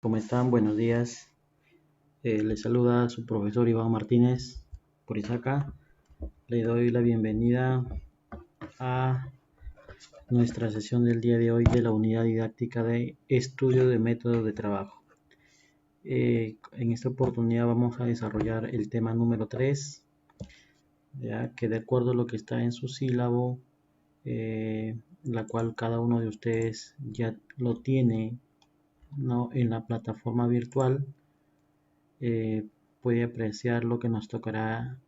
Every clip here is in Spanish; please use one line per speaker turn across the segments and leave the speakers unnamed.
¿Cómo están? Buenos días. Les saluda su profesor Iván Martínez por Isaca. Le doy la bienvenida a nuestra sesión del día de hoy de la unidad didáctica de estudio de métodos de trabajo. En esta oportunidad vamos a desarrollar el tema número 3, ya que de acuerdo a lo que está en su sílabo, la cual cada uno de ustedes ya lo tiene, ¿no?, en la plataforma virtual. Puede apreciar lo que nos tocará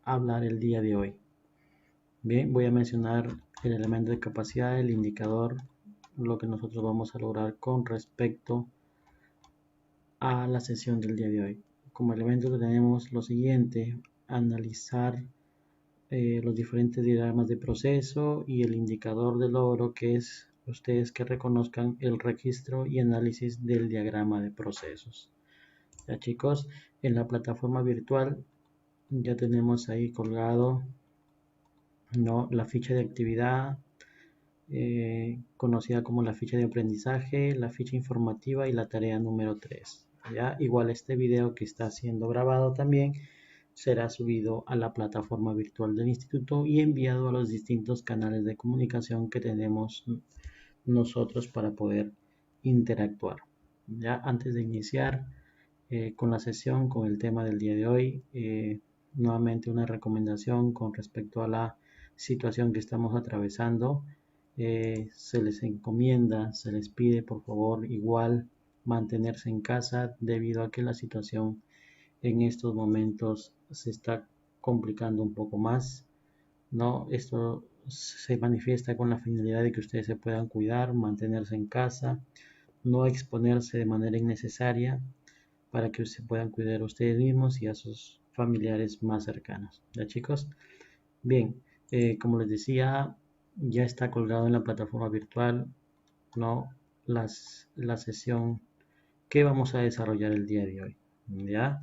hablar el día de hoy. Bien, voy a mencionar el elemento de capacidad, el indicador, lo que nosotros vamos a lograr con respecto a la sesión del día de hoy. Como elemento tenemos lo siguiente: analizar los diferentes diagramas de proceso y el indicador de logro, que es ustedes que reconozcan el registro y análisis del diagrama de procesos. Ya, chicos, en la plataforma virtual ya tenemos ahí colgado, ¿no?, la ficha de actividad, conocida como la ficha de aprendizaje, la ficha informativa y la tarea número 3. ¿Ya? Igual este video que está siendo grabado también será subido a la plataforma virtual del instituto y enviado a los distintos canales de comunicación que tenemos nosotros para poder interactuar. Ya, antes de iniciar con la sesión, con el tema del día de hoy, nuevamente una recomendación con respecto a la situación que estamos atravesando. Se les encomienda, se les pide por favor igual mantenerse en casa debido a que la situación en estos momentos se está complicando un poco más, ¿no? Esto se manifiesta con la finalidad de que ustedes se puedan cuidar, mantenerse en casa, no exponerse de manera innecesaria, para que se puedan cuidar a ustedes mismos y a sus familiares más cercanos. ¿Ya, chicos? Bien, como les decía, ya está colgado en la plataforma virtual, ¿no?, la sesión que vamos a desarrollar el día de hoy. ¿Ya?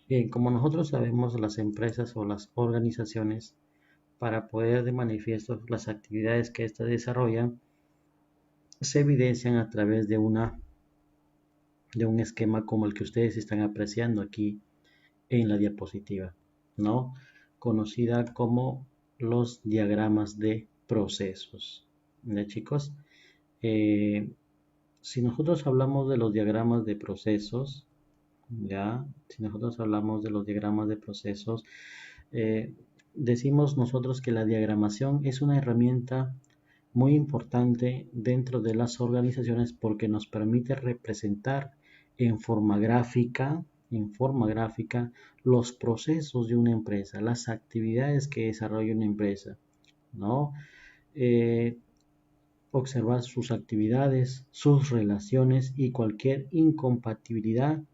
Bien, como nosotros sabemos, las empresas o las organizaciones, para poder de manifiesto las actividades que éstas desarrollan, se evidencian a través de un esquema como el que ustedes están apreciando aquí en la diapositiva, ¿no?, conocida como los diagramas de procesos. ¿Ya, chicos? Si nosotros hablamos de los diagramas de procesos, ¿ya? Si nosotros hablamos de los diagramas de procesos, decimos nosotros que la diagramación es una herramienta muy importante dentro de las organizaciones porque nos permite representar en forma gráfica los procesos de una empresa, las actividades que desarrolla una empresa, ¿no? Observar sus actividades, sus relaciones y cualquier incompatibilidad,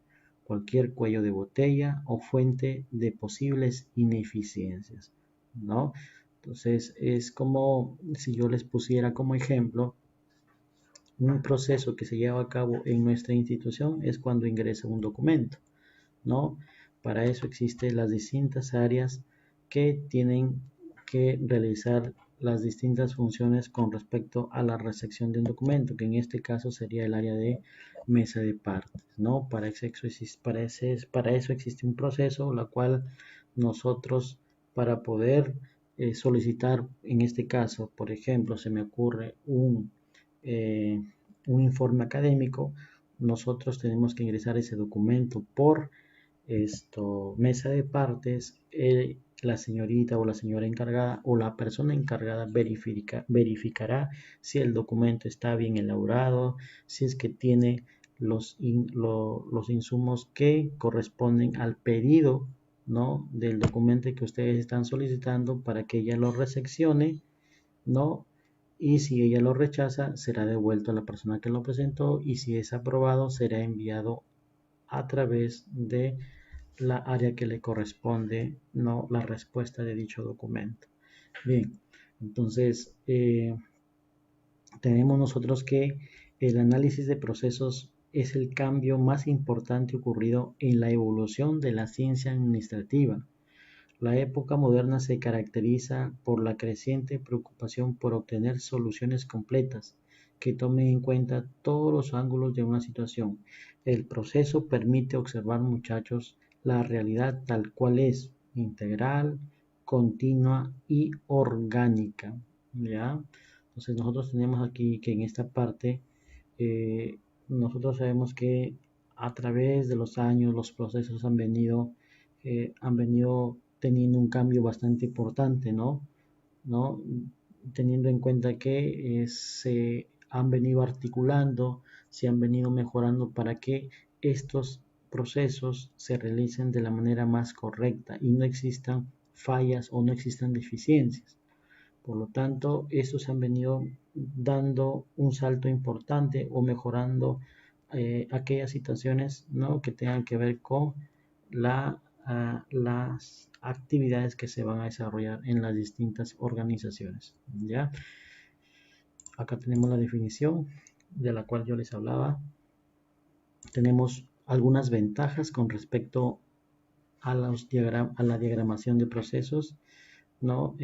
cualquier cuello de botella o fuente de posibles ineficiencias, ¿no? Entonces es como si yo les pusiera como ejemplo un proceso que se lleva a cabo en nuestra institución es cuando ingresa un documento, ¿no? Para eso existen las distintas áreas que tienen que realizar las distintas funciones con respecto a la recepción de un documento, que en este caso sería el área de mesa de partes, ¿no? Para eso existe un proceso, la cual nosotros, para poder solicitar, en este caso, por ejemplo, se me ocurre un informe académico, nosotros tenemos que ingresar ese documento por mesa de partes. La señorita o la señora encargada o la persona encargada verificará si el documento está bien elaborado, si es que tiene los insumos que corresponden al pedido, ¿no?, del documento que ustedes están solicitando para que ella lo recepcione, ¿no? Y si ella lo rechaza, será devuelto a la persona que lo presentó, y si es aprobado, será enviado a través de la área que le corresponde, no la respuesta de dicho documento. Bien, entonces tenemos nosotros que el análisis de procesos es el cambio más importante ocurrido en la evolución de la ciencia administrativa. La época moderna se caracteriza por la creciente preocupación por obtener soluciones completas que tome en cuenta todos los ángulos de una situación. El proceso permite observar, muchachos, la realidad tal cual es, integral, continua y orgánica, ¿ya? Entonces nosotros tenemos aquí que en esta parte nosotros sabemos que a través de los años los procesos han venido teniendo un cambio bastante importante, ¿no? ¿No? Teniendo en cuenta que se han venido articulando, se han venido mejorando para que estos procesos se realicen de la manera más correcta y no existan fallas o no existan deficiencias. Por lo tanto, estos han venido dando un salto importante o mejorando aquellas situaciones, ¿no?, que tengan que ver con las actividades que se van a desarrollar en las distintas organizaciones. ¿Ya? Acá tenemos la definición de la cual yo les hablaba. Tenemos algunas ventajas con respecto a la diagramación de procesos, ¿no?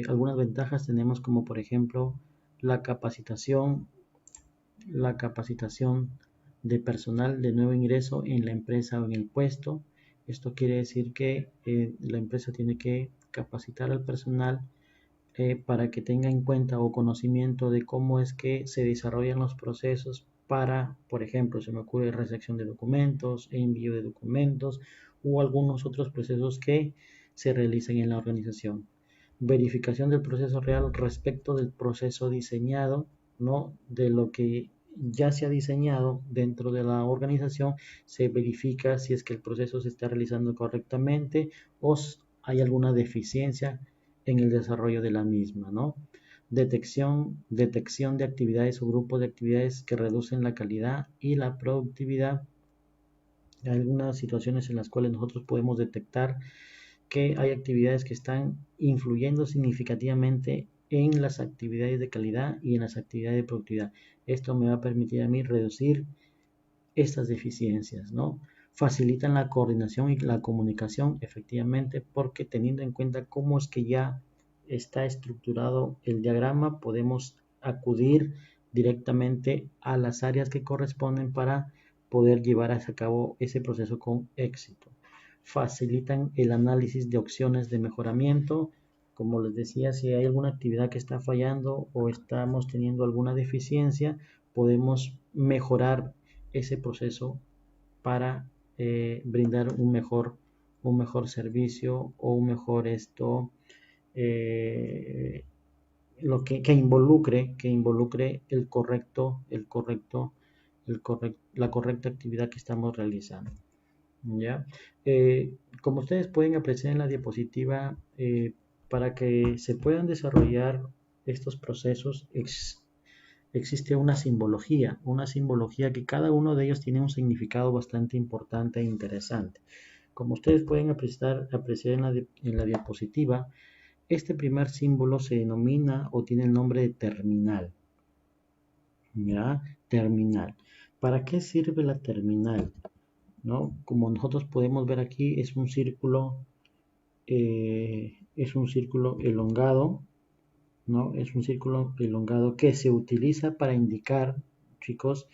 Algunas ventajas tenemos como por ejemplo la capacitación de personal de nuevo ingreso en la empresa o en el puesto. Esto quiere decir que la empresa tiene que capacitar al personal para que tenga en cuenta o conocimiento de cómo es que se desarrollan los procesos para, por ejemplo, se me ocurre recepción de documentos, envío de documentos o algunos otros procesos que se realizan en la organización. Verificación del proceso real respecto del proceso diseñado, ¿no? De lo que ya se ha diseñado dentro de la organización, se verifica si es que el proceso se está realizando correctamente o hay alguna deficiencia en el desarrollo de la misma, ¿no? Detección de actividades o grupos de actividades que reducen la calidad y la productividad. Hay algunas situaciones en las cuales nosotros podemos detectar que hay actividades que están influyendo significativamente en las actividades de calidad y en las actividades de productividad. Esto me va a permitir a mí reducir estas deficiencias, ¿no? Facilitan la coordinación y la comunicación, efectivamente, porque teniendo en cuenta cómo es que ya está estructurado el diagrama, podemos acudir directamente a las áreas que corresponden para poder llevar a cabo ese proceso con éxito. Facilitan el análisis de opciones de mejoramiento. Como les decía, si hay alguna actividad que está fallando o estamos teniendo alguna deficiencia, podemos mejorar ese proceso para brindar un mejor servicio o un mejor lo que involucre la correcta actividad que estamos realizando. ¿Ya? Como ustedes pueden apreciar en la diapositiva, para que se puedan desarrollar estos procesos existe una simbología que cada uno de ellos tiene un significado bastante importante e interesante. Como ustedes pueden apreciar en la diapositiva, este primer símbolo se denomina o tiene el nombre de terminal. ¿Ya? Terminal. ¿Para qué sirve la terminal? ¿No? Como nosotros podemos ver aquí, es un círculo elongado, ¿no? Es un círculo elongado que se utiliza para indicar, chicos,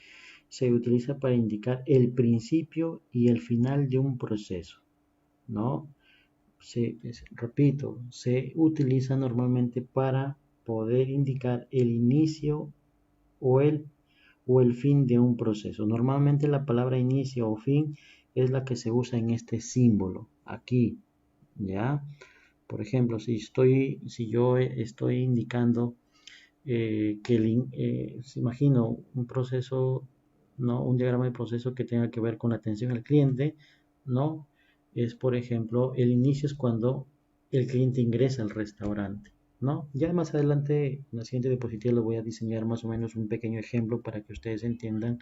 se utiliza para indicar el principio y el final de un proceso, ¿no? Repito, se utiliza normalmente para poder indicar el inicio o el fin de un proceso. Normalmente la palabra inicio o fin es la que se usa en este símbolo, aquí, ¿ya? Por ejemplo, si yo estoy indicando se imagino un proceso, ¿no? Un diagrama de proceso que tenga que ver con la atención al cliente, ¿no? Es, por ejemplo, el inicio es cuando el cliente ingresa al restaurante, ¿no? Ya más adelante, en la siguiente diapositiva, les voy a diseñar más o menos un pequeño ejemplo para que ustedes entiendan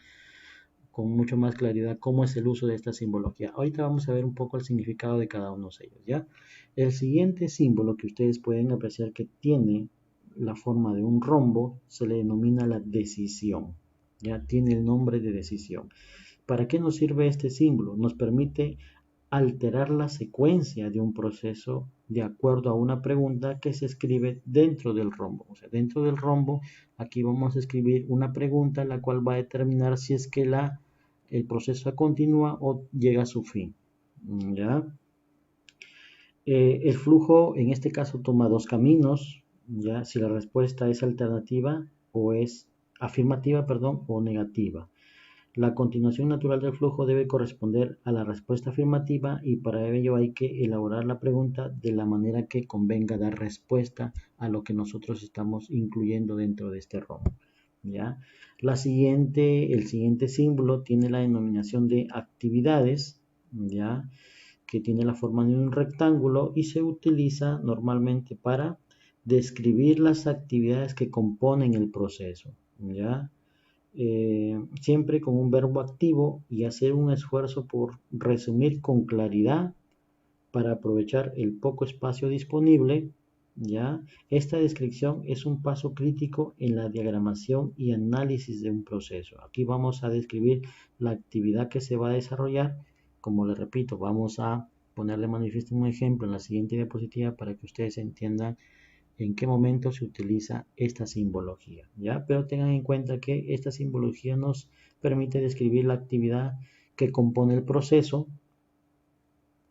con mucho más claridad cómo es el uso de esta simbología. Ahorita vamos a ver un poco el significado de cada uno de ellos, ¿ya? El siguiente símbolo que ustedes pueden apreciar que tiene la forma de un rombo se le denomina la decisión, ya tiene el nombre de decisión. ¿Para qué nos sirve este símbolo? Nos permite alterar la secuencia de un proceso de acuerdo a una pregunta que se escribe dentro del rombo. O sea, dentro del rombo, aquí vamos a escribir una pregunta la cual va a determinar si es que el proceso continúa o llega a su fin. ¿Ya? El flujo en este caso toma dos caminos, ya si la respuesta es alternativa o es afirmativa, perdón, o negativa. La continuación natural del flujo debe corresponder a la respuesta afirmativa y para ello hay que elaborar la pregunta de la manera que convenga dar respuesta a lo que nosotros estamos incluyendo dentro de este rombo. ¿Ya? El siguiente símbolo tiene la denominación de actividades, ¿ya? Que tiene la forma de un rectángulo y se utiliza normalmente para describir las actividades que componen el proceso, ¿ya? Siempre con un verbo activo y hacer un esfuerzo por resumir con claridad para aprovechar el poco espacio disponible, ¿ya? Esta descripción es un paso crítico en la diagramación y análisis de un proceso. Aquí vamos a describir la actividad que se va a desarrollar. Como les repito, vamos a ponerle manifiesto un ejemplo en la siguiente diapositiva para que ustedes entiendan en qué momento se utiliza esta simbología, ¿ya? Pero tengan en cuenta que esta simbología nos permite describir la actividad que compone el proceso,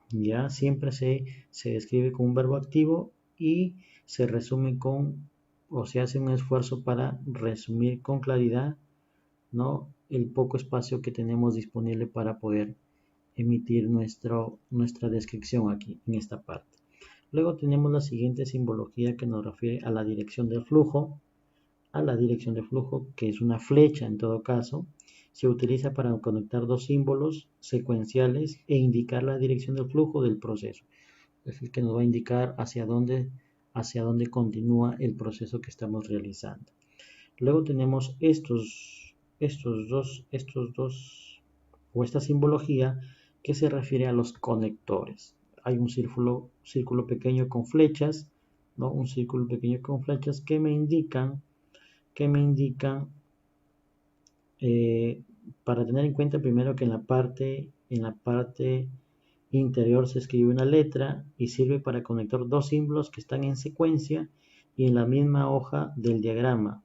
¿ya? Siempre se describe con un verbo activo y se resume o se hace un esfuerzo para resumir con claridad, ¿no? El poco espacio que tenemos disponible para poder emitir nuestra descripción aquí, en esta parte. Luego tenemos la siguiente simbología que nos refiere a la dirección del flujo. A la dirección de flujo, que es una flecha en todo caso, se utiliza para conectar dos símbolos secuenciales e indicar la dirección del flujo del proceso. Es el que nos va a indicar hacia dónde continúa el proceso que estamos realizando. Luego tenemos estos dos, o esta simbología que se refiere a los conectores. Hay un círculo pequeño con flechas, ¿no? Un círculo pequeño con flechas que me indican eh, para tener en cuenta primero que en la parte interior se escribe una letra y sirve para conectar dos símbolos que están en secuencia y en la misma hoja del diagrama.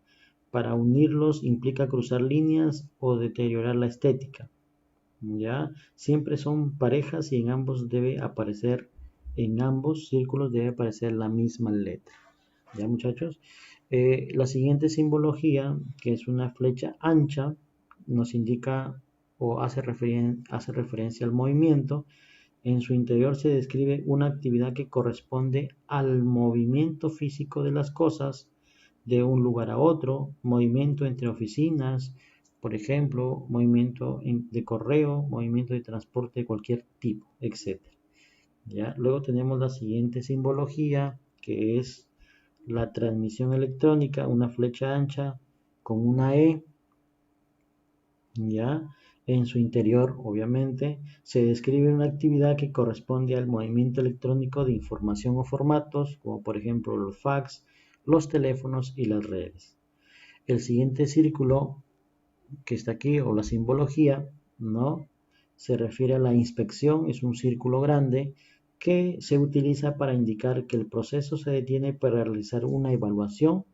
Para unirlos implica cruzar líneas o deteriorar la estética. ¿Ya? Siempre son parejas y en ambos círculos debe aparecer la misma letra. ¿Ya, muchachos? La siguiente simbología, que es una flecha ancha, nos indica o hace referencia al movimiento. En su interior se describe una actividad que corresponde al movimiento físico de las cosas de un lugar a otro, movimiento entre oficinas, por ejemplo, movimiento de correo, movimiento de transporte de cualquier tipo, etc. ¿Ya? Luego tenemos la siguiente simbología, que es la transmisión electrónica, una flecha ancha con una E, ¿ya? En su interior, obviamente, se describe una actividad que corresponde al movimiento electrónico de información o formatos, como por ejemplo los fax, los teléfonos y las redes. El siguiente círculo que está aquí, o la simbología, ¿no? Se refiere a la inspección, es un círculo grande que se utiliza para indicar que el proceso se detiene para realizar una evaluación.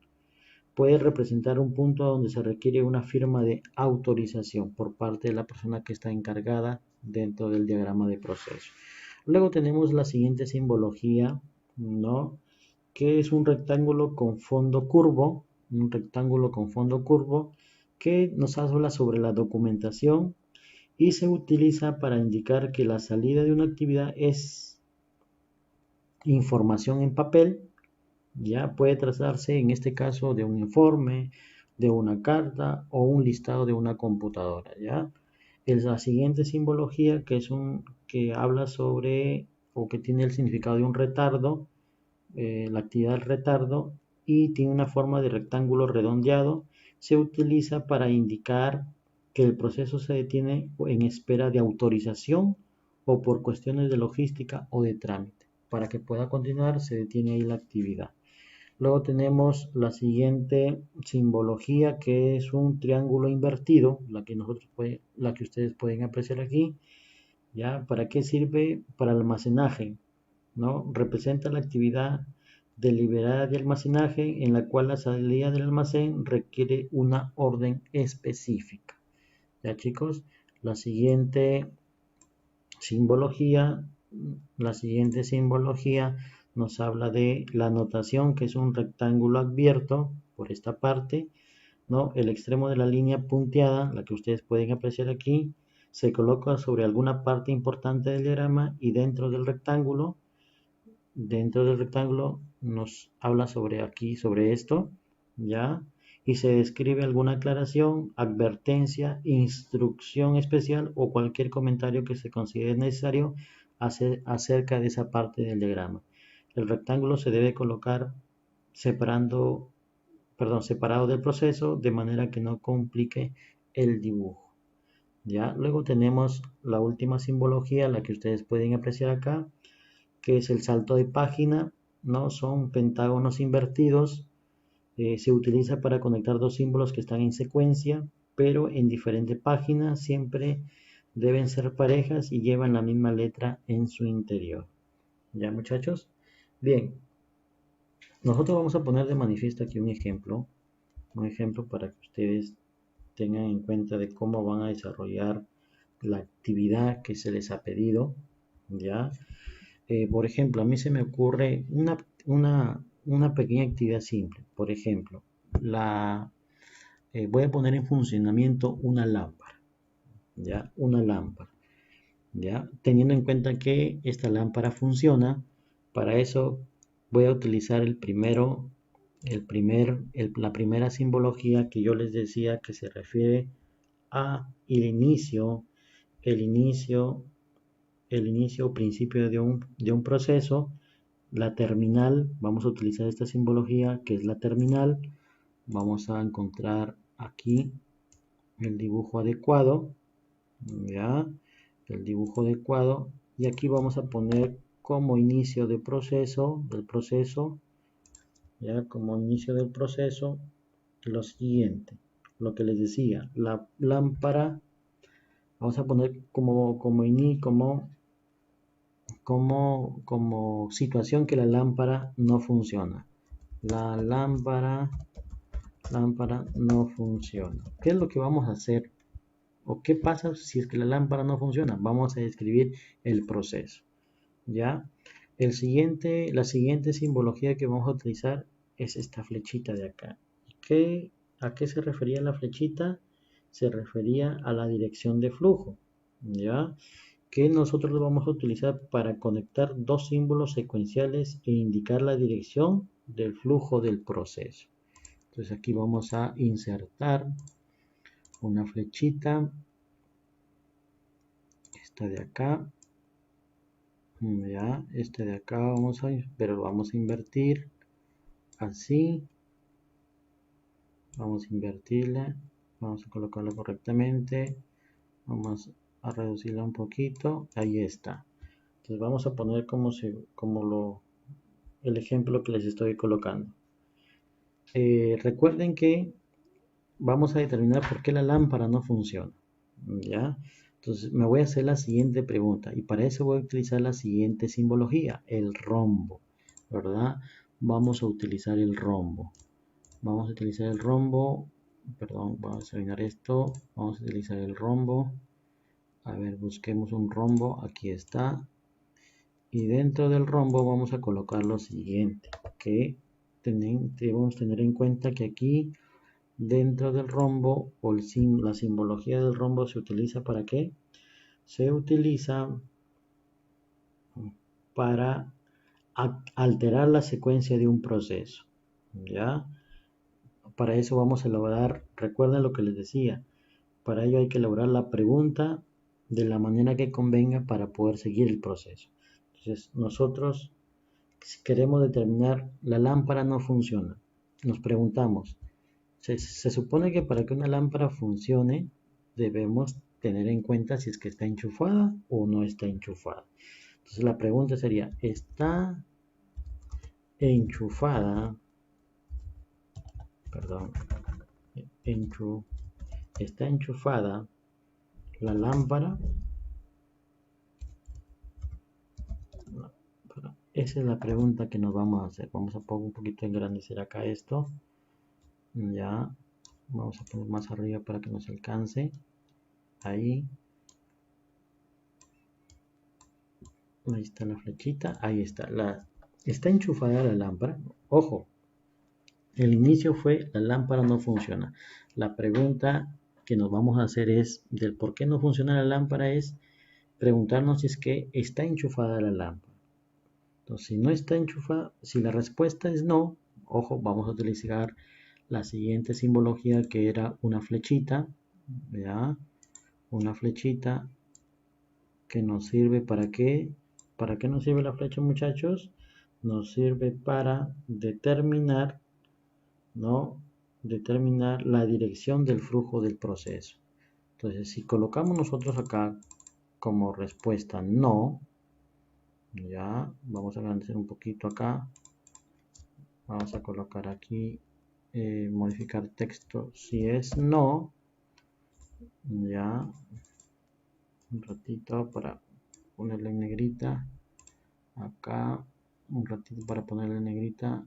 Puede representar un punto donde se requiere una firma de autorización por parte de la persona que está encargada dentro del diagrama de proceso. Luego tenemos la siguiente simbología, ¿no? Que es un rectángulo con fondo curvo, que nos habla sobre la documentación y se utiliza para indicar que la salida de una actividad es información en papel. Ya puede trazarse en este caso de un informe, de una carta o un listado de una computadora, ¿ya? Es la siguiente simbología que habla sobre o que tiene el significado de un retardo, la actividad del retardo, y tiene una forma de rectángulo redondeado. Se utiliza para indicar que el proceso se detiene en espera de autorización o por cuestiones de logística o de trámite. Para que pueda continuar se detiene ahí la actividad. Luego tenemos la siguiente simbología, que es un triángulo invertido, la que ustedes pueden apreciar aquí. ¿Ya? ¿Para qué sirve? Para almacenaje. ¿no? Representa la actividad deliberada de almacenaje en la cual la salida del almacén requiere una orden específica. Ya chicos, la siguiente simbología, la siguiente simbología nos habla de la notación, que es un rectángulo abierto por esta parte, ¿no? El extremo de la línea punteada, la que ustedes pueden apreciar aquí, se coloca sobre alguna parte importante del diagrama y dentro del rectángulo nos habla sobre aquí, sobre esto, ¿ya? Y se describe alguna aclaración, advertencia, instrucción especial o cualquier comentario que se considere necesario acerca de esa parte del diagrama. El rectángulo se debe colocar separado del proceso de manera que no complique el dibujo. ¿Ya? Luego tenemos la última simbología, la que ustedes pueden apreciar acá, que es el salto de página, ¿no? Son pentágonos invertidos. Se utiliza para conectar dos símbolos que están en secuencia, pero en diferentes páginas. Siempre deben ser parejas y llevan la misma letra en su interior. ¿Ya, muchachos? Bien, nosotros vamos a poner de manifiesto aquí un ejemplo para que ustedes tengan en cuenta de cómo van a desarrollar la actividad que se les ha pedido, ¿ya? Por ejemplo, a mí se me ocurre una pequeña actividad simple. Por ejemplo, voy a poner en funcionamiento una lámpara, ¿ya? Una lámpara, ¿ya? Teniendo en cuenta que esta lámpara funciona, para eso voy a utilizar la primera simbología que yo les decía que se refiere a el inicio o principio de un proceso. La terminal, vamos a utilizar esta simbología que es la terminal. Vamos a encontrar aquí el dibujo adecuado, ya, el dibujo adecuado, y aquí vamos a poner como inicio del proceso, ya, como inicio del proceso, lo siguiente, lo que les decía, la lámpara, vamos a poner como situación que la lámpara no funciona. La lámpara no funciona. ¿Qué es lo que vamos a hacer? ¿O qué pasa si es que la lámpara no funciona? Vamos a describir el proceso. ¿Ya? La siguiente simbología que vamos a utilizar es esta flechita de acá. ¿A qué se refería la flechita? Se refería a la dirección de flujo. ¿Ya? Que nosotros lo vamos a utilizar para conectar dos símbolos secuenciales e indicar la dirección del flujo del proceso. Entonces aquí vamos a insertar una flechita, esta de acá, ya, este de acá pero lo vamos a invertir así, vamos a invertirla, vamos a colocarla correctamente, vamos a reducirla un poquito, ahí está. Entonces vamos a poner el ejemplo que les estoy colocando. Recuerden que vamos a determinar por qué la lámpara no funciona, ¿ya? Entonces me voy a hacer la siguiente pregunta y para eso voy a utilizar la siguiente simbología, el rombo, ¿verdad? Vamos a utilizar el rombo. Perdón, vamos a eliminar esto, vamos a utilizar el rombo. A ver, busquemos un rombo, aquí está. Y dentro del rombo vamos a colocar lo siguiente, que debemos tener en cuenta que aquí dentro del rombo la simbología del rombo se utiliza ¿para qué? Se utiliza para alterar la secuencia de un proceso, ¿ya? Para eso vamos a elaborar, recuerden lo que les decía, para ello hay que elaborar la pregunta de la manera que convenga para poder seguir el proceso. Entonces nosotros, si queremos determinar la lámpara no funciona, nos preguntamos, se supone que para que una lámpara funcione debemos tener en cuenta si es que está enchufada o no está enchufada. Entonces la pregunta sería, ¿está enchufada? Perdón, ¿está enchufada la lámpara? Esa es la pregunta que nos vamos a hacer. Vamos a poner un poquito engrandecer acá esto. Ya. Vamos a poner más arriba para que nos alcance. Ahí. Ahí está la flechita. Ahí está. Está enchufada la lámpara. Ojo. El inicio fue la lámpara no funciona. La pregunta que nos vamos a hacer es del por qué no funciona la lámpara es preguntarnos si es que está enchufada la lámpara. Entonces, si no está enchufada, si la respuesta es no, ojo, vamos a utilizar la siguiente simbología que era una flechita, ¿ya? Una flechita que nos sirve ¿para qué? ¿Para qué nos sirve la flecha, muchachos? Nos sirve para determinar, ¿no? Determinar la dirección del flujo del proceso. Entonces, si colocamos nosotros acá como respuesta no, ya, vamos a agrandecer un poquito acá, vamos a colocar aquí, modificar texto, si es no, ya, un ratito para ponerle en negrita, acá, un ratito para ponerle en negrita,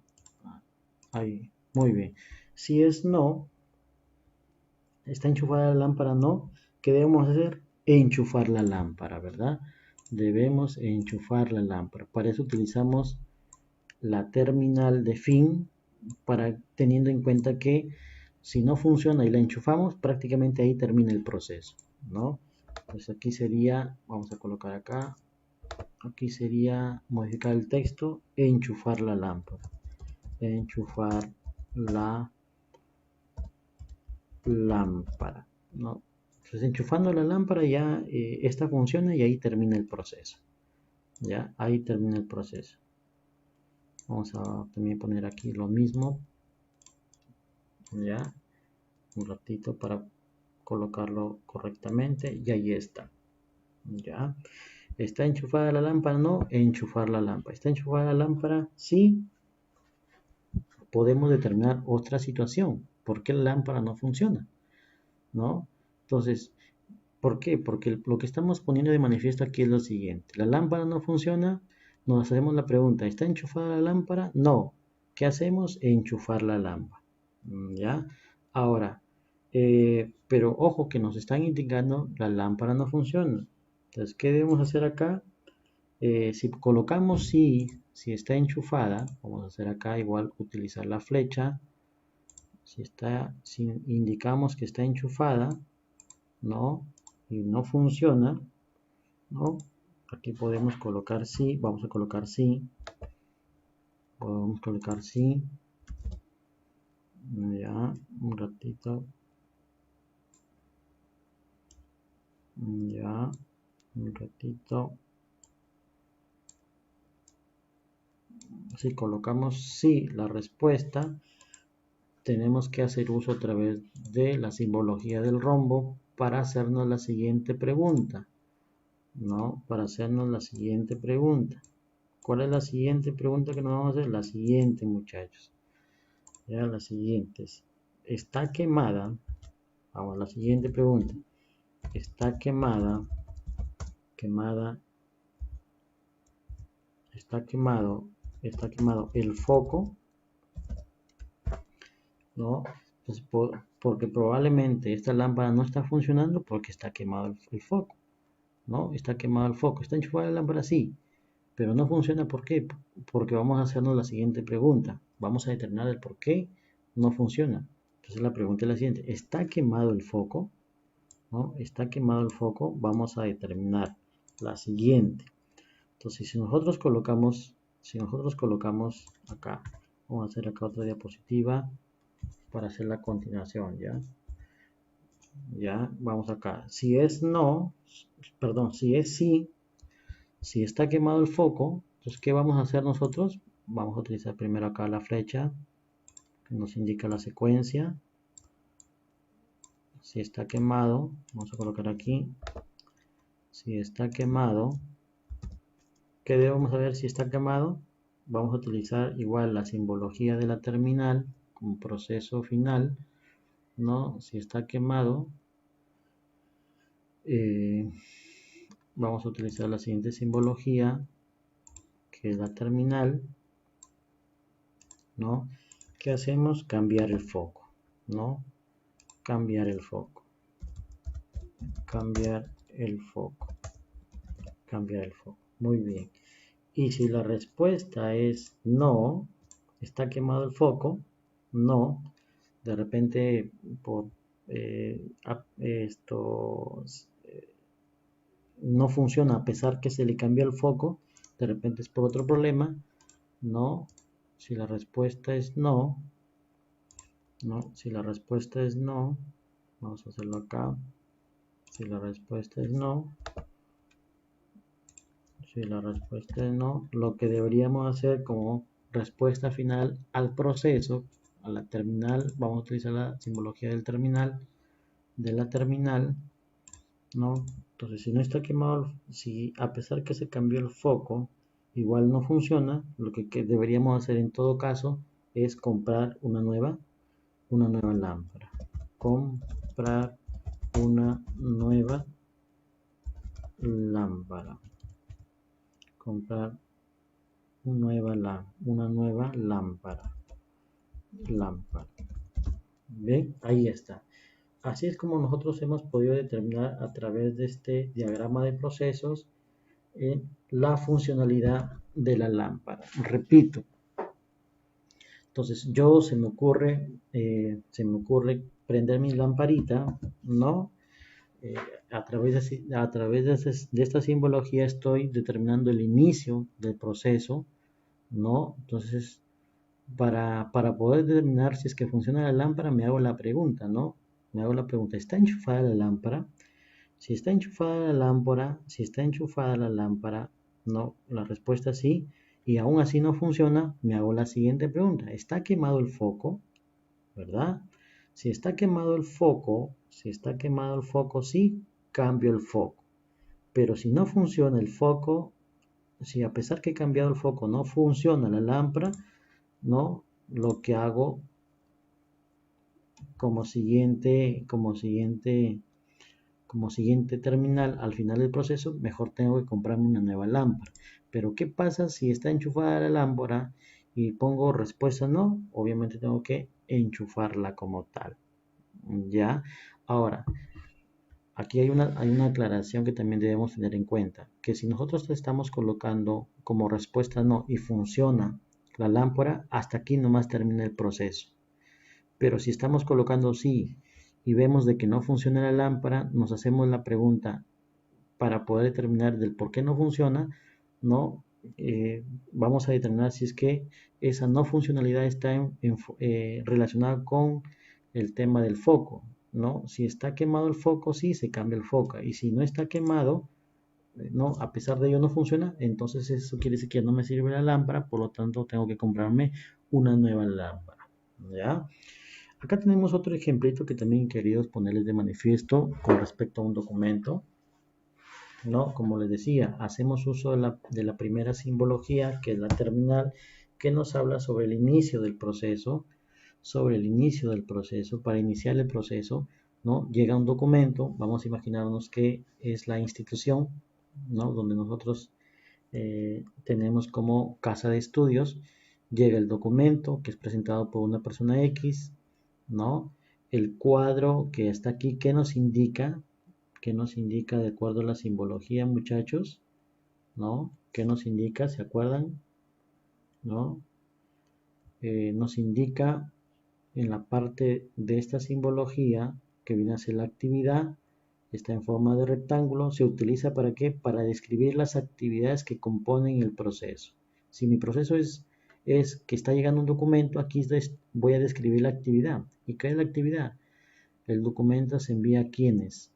ahí, muy bien. Si es no, está enchufada la lámpara, no, ¿qué debemos hacer? Enchufar la lámpara, ¿verdad? Debemos enchufar la lámpara. Para eso utilizamos la terminal de fin, para teniendo en cuenta que si no funciona y la enchufamos, prácticamente ahí termina el proceso, ¿no? Pues aquí sería, vamos a colocar acá, aquí sería modificar el texto e enchufar la lámpara. Enchufar la lámpara, ¿no? Entonces enchufando la lámpara ya esta funciona y ahí termina el proceso. Ya, ahí termina el proceso. Vamos a también poner aquí lo mismo. Ya, un ratito para colocarlo correctamente y ahí está. Ya, ¿está enchufada la lámpara? No, enchufar la lámpara. ¿Está enchufada la lámpara? Sí. Podemos determinar otra situación. ¿Por qué la lámpara no funciona? ¿No? Entonces, ¿por qué? Porque lo que estamos poniendo de manifiesto aquí es lo siguiente. La lámpara no funciona, nos hacemos la pregunta, ¿está enchufada la lámpara? No. ¿Qué hacemos? Enchufar la lámpara. ¿Ya? Ahora, pero ojo que nos están indicando la lámpara no funciona. Entonces, ¿qué debemos hacer acá? Si colocamos si está enchufada, vamos a hacer acá igual utilizar la flecha. Si indicamos que está enchufada, ¿no? Y no funciona, ¿no? Aquí podemos colocar sí, vamos a colocar sí. Podemos colocar sí. Ya, un ratito. Ya, un ratito. Si colocamos sí la respuesta, tenemos que hacer uso a través de la simbología del rombo para hacernos la siguiente pregunta, ¿no? Para hacernos la siguiente pregunta. ¿Cuál es la siguiente pregunta que nos vamos a hacer? La siguiente, muchachos. Ya, la siguiente. ¿Está quemada? Vamos a la siguiente pregunta. ¿Está quemada? ¿Está quemado el foco? ¿No? Pues porque probablemente esta lámpara no está funcionando porque está quemado el foco, ¿no? Está quemado el foco. ¿Está enchufada la lámpara? Sí, pero no funciona. ¿Por qué? Porque vamos a hacernos la siguiente pregunta. Vamos a determinar el por qué no funciona. Entonces la pregunta es la siguiente. ¿Está quemado el foco? ¿No? ¿Está quemado el foco? Vamos a determinar la siguiente. Entonces si nosotros colocamos acá, vamos a hacer acá otra diapositiva para hacer la continuación, ¿ya? Ya, vamos acá. Si es no, perdón, si es sí, si está quemado el foco, entonces, ¿qué vamos a hacer nosotros? Vamos a utilizar primero acá la flecha que nos indica la secuencia. Si está quemado, vamos a colocar aquí. Si está quemado, ¿qué debemos saber si está quemado? Vamos a utilizar igual la simbología de la terminal como proceso final, ¿no? Si está quemado, vamos a utilizar la siguiente simbología, que es la terminal, ¿no? ¿Qué hacemos? Cambiar el foco, ¿no? Cambiar el foco, cambiar el foco, cambiar el foco. Muy bien. Y si la respuesta es no, está quemado el foco, no, de repente por esto no funciona a pesar que se le cambió el foco, de repente es por otro problema, no, si la respuesta es no, no, si la respuesta es no, vamos a hacerlo acá, si la respuesta es no, si la respuesta es no, lo que deberíamos hacer como respuesta final al proceso, a la terminal, vamos a utilizar la simbología del terminal, de la terminal, ¿no? Entonces, si no está quemado, si a pesar que se cambió el foco, igual no funciona, lo que deberíamos hacer en todo caso es comprar una nueva lámpara. Comprar una nueva lámpara. Comprar una nueva lámpara. ¿Ven? Ahí está. Así es como nosotros hemos podido determinar a través de este diagrama de procesos la funcionalidad de la lámpara. Repito, entonces yo se me ocurre prender mi lamparita, ¿no? A través de esta simbología estoy determinando el inicio del proceso, ¿no? Entonces, para poder determinar si es que funciona la lámpara, me hago la pregunta, ¿no? Me hago la pregunta, ¿está enchufada la lámpara? Si está enchufada la lámpara, no, la respuesta es sí, y aún así no funciona, me hago la siguiente pregunta, ¿está quemado el foco? ¿Verdad? Si está quemado el foco, sí, cambio el foco. Pero si no funciona el foco, si a pesar que he cambiado el foco no funciona la lámpara, no, lo que hago como siguiente terminal al final del proceso, mejor tengo que comprarme una nueva lámpara. Pero ¿qué pasa si está enchufada la lámpara y pongo respuesta no? Obviamente tengo que enchufarla como tal. ¿Ya? Ahora, aquí hay una aclaración que también debemos tener en cuenta, que si nosotros estamos colocando como respuesta no y funciona la lámpara, hasta aquí nomás termina el proceso. Pero si estamos colocando sí y vemos de que no funciona la lámpara, nos hacemos la pregunta para poder determinar del por qué no funciona, ¿no? Vamos a determinar si es que esa no funcionalidad está relacionada con el tema del foco, ¿no? Si está quemado el foco, sí, se cambia el foco. Y si no está quemado, ¿no? A pesar de ello no funciona, entonces eso quiere decir que no me sirve la lámpara, por lo tanto tengo que comprarme una nueva lámpara, ¿ya? Acá tenemos otro ejemplito que también quería ponerles de manifiesto con respecto a un documento, ¿no? Como les decía, hacemos uso de la primera simbología, que es la terminal, que nos habla sobre el inicio del proceso, para iniciar el proceso, ¿no? Llega un documento, vamos a imaginarnos que es la institución, ¿no? Donde nosotros tenemos como casa de estudios, llega el documento que es presentado por una persona X, ¿no? El cuadro que está aquí, ¿qué nos indica? ¿Qué nos indica de acuerdo a la simbología, muchachos? ¿No? ¿Qué nos indica? ¿Se acuerdan? ¿No? Nos indica en la parte de esta simbología que viene a ser la actividad, está en forma de rectángulo, se utiliza ¿para qué? Para describir las actividades que componen el proceso. Si mi proceso es que está llegando un documento, aquí voy a describir la actividad. ¿Y qué es la actividad? El documento se envía a quienes,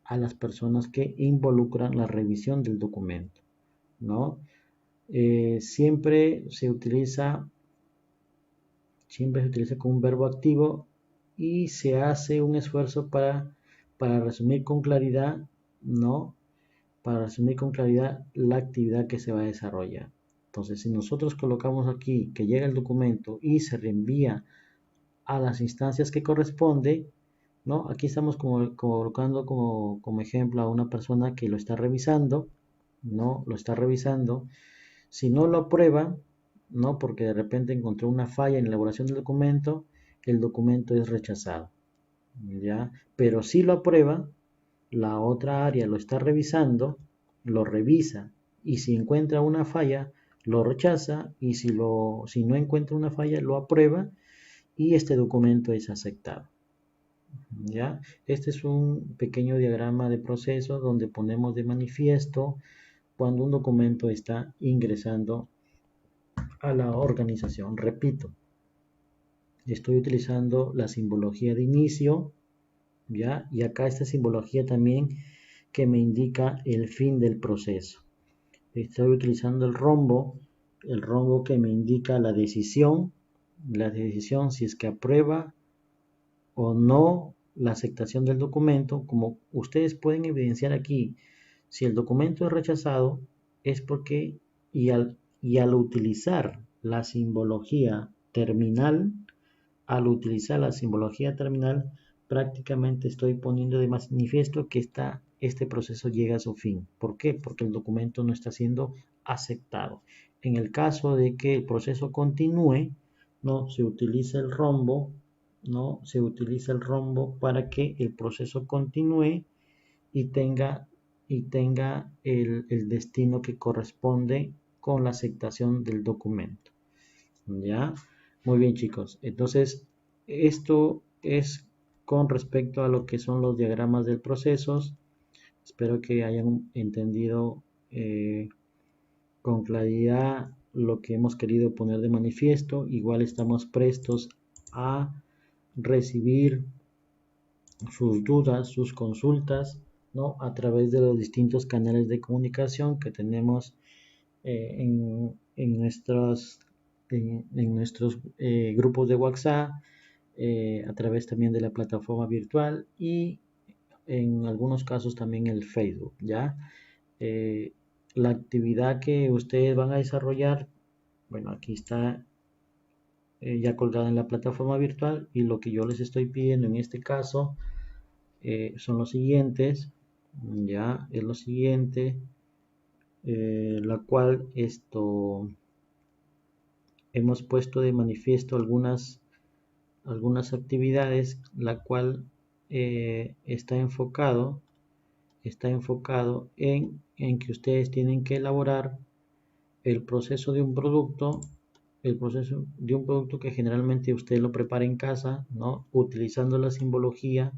a las personas que involucran la revisión del documento, ¿no? Siempre se utiliza con un verbo activo y se hace un esfuerzo para resumir con claridad, ¿no? Para resumir con claridad la actividad que se va a desarrollar. Entonces, si nosotros colocamos aquí que llega el documento y se reenvía a las instancias que corresponde, ¿no? Aquí estamos colocando como ejemplo a una persona que lo está revisando, ¿no? Lo está revisando. Si no lo aprueba, ¿no? Porque de repente encontró una falla en la elaboración del documento, el documento es rechazado, ¿ya? Pero si lo aprueba, la otra área lo está revisando, lo revisa y si encuentra una falla, lo rechaza y si no encuentra una falla, lo aprueba y este documento es aceptado. ¿Ya? Este es un pequeño diagrama de proceso donde ponemos de manifiesto cuando un documento está ingresando a la organización. Repito, estoy utilizando la simbología de inicio, ¿ya? Y acá esta simbología también que me indica el fin del proceso. Estoy utilizando el rombo que me indica la decisión si es que aprueba o no la aceptación del documento. Como ustedes pueden evidenciar aquí, si el documento es rechazado, es porque, y al utilizar la simbología terminal, prácticamente estoy poniendo de manifiesto que este proceso llega a su fin. ¿Por qué? Porque el documento no está siendo aceptado. En el caso de que el proceso continúe, no se utiliza el rombo, no se utiliza el rombo para que el proceso continúe y tenga el destino que corresponde con la aceptación del documento. ¿Ya? Muy bien, chicos. Entonces, esto es con respecto a lo que son los diagramas del proceso. Espero que hayan entendido con claridad lo que hemos querido poner de manifiesto. Igual estamos prestos a recibir sus dudas, sus consultas, ¿no? A través de los distintos canales de comunicación que tenemos en nuestros grupos de WhatsApp, a través también de la plataforma virtual y en algunos casos también el Facebook, ¿ya? Eh, la actividad que ustedes van a desarrollar, bueno, aquí está ya colgada en la plataforma virtual y lo que yo les estoy pidiendo en este caso son los siguientes, ya, es lo siguiente, la cual hemos puesto de manifiesto algunas actividades, la cual está enfocado en que ustedes tienen que elaborar el proceso de un producto, que generalmente usted lo prepara en casa, ¿no? Utilizando la simbología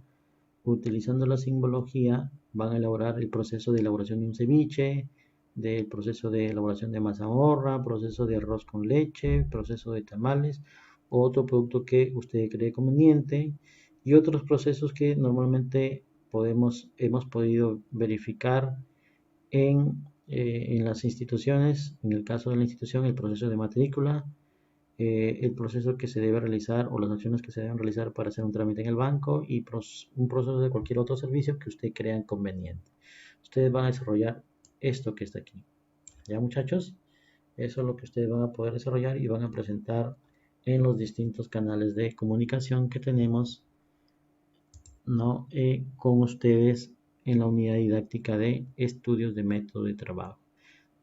van a elaborar el proceso de elaboración de un ceviche, del proceso de elaboración de mazamorra, proceso de arroz con leche, proceso de tamales, o otro producto que usted cree conveniente y otros procesos que normalmente hemos podido verificar en las instituciones. En el caso de la institución, el proceso de matrícula, el proceso que se debe realizar o las acciones que se deben realizar para hacer un trámite en el banco y un proceso de cualquier otro servicio que usted crea conveniente. Ustedes van a desarrollar esto que está aquí. ¿Ya, muchachos? Eso es lo que ustedes van a poder desarrollar y van a presentar en los distintos canales de comunicación que tenemos, ¿no? Con ustedes en la unidad didáctica de estudios de método de trabajo.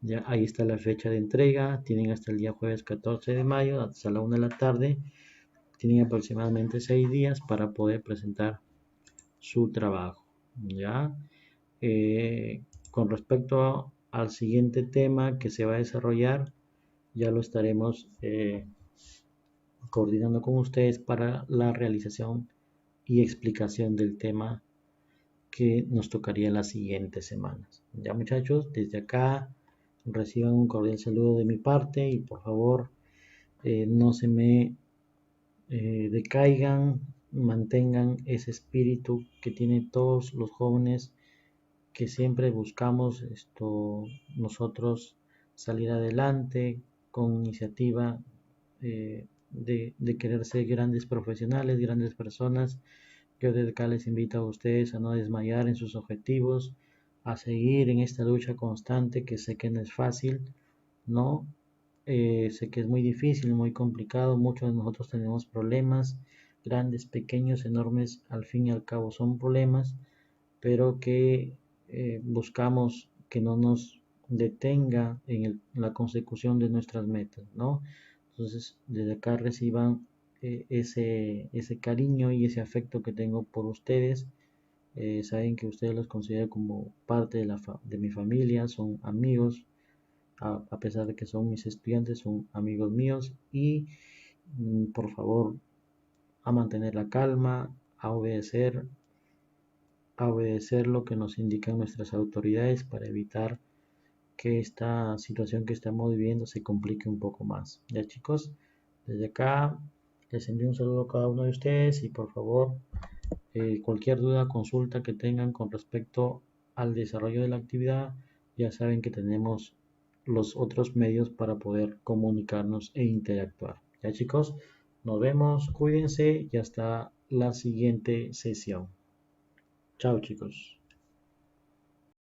Ya ahí está la fecha de entrega. Tienen hasta el día jueves 14 de mayo, hasta la 1 de la tarde. Tienen aproximadamente 6 días para poder presentar su trabajo. Ya, con respecto al siguiente tema que se va a desarrollar, ya lo estaremos coordinando con ustedes para la realización y explicación del tema que nos tocaría las siguientes semanas. Ya, muchachos, desde acá reciban un cordial saludo de mi parte y por favor no se me decaigan, mantengan ese espíritu que tienen todos los jóvenes que siempre buscamos nosotros salir adelante con iniciativa de querer ser grandes profesionales, grandes personas. Yo desde acá les invito a ustedes a no desmayar en sus objetivos, a seguir en esta lucha constante que sé que no es fácil, ¿no? Sé que es muy difícil, muy complicado, muchos de nosotros tenemos problemas, grandes, pequeños, enormes, al fin y al cabo son problemas, pero que buscamos que no nos detenga en la consecución de nuestras metas, ¿no? Entonces, desde acá reciban ese cariño y ese afecto que tengo por ustedes. Saben que ustedes los considero como parte de mi familia, son amigos, a pesar de que son mis estudiantes, son amigos míos y por favor a mantener la calma, a obedecer lo que nos indican nuestras autoridades para evitar que esta situación que estamos viviendo se complique un poco más. Ya chicos, desde acá les envío un saludo a cada uno de ustedes y por favor cualquier duda, consulta que tengan con respecto al desarrollo de la actividad, ya saben que tenemos los otros medios para poder comunicarnos e interactuar. Ya chicos, nos vemos, cuídense y hasta la siguiente sesión. Chao chicos.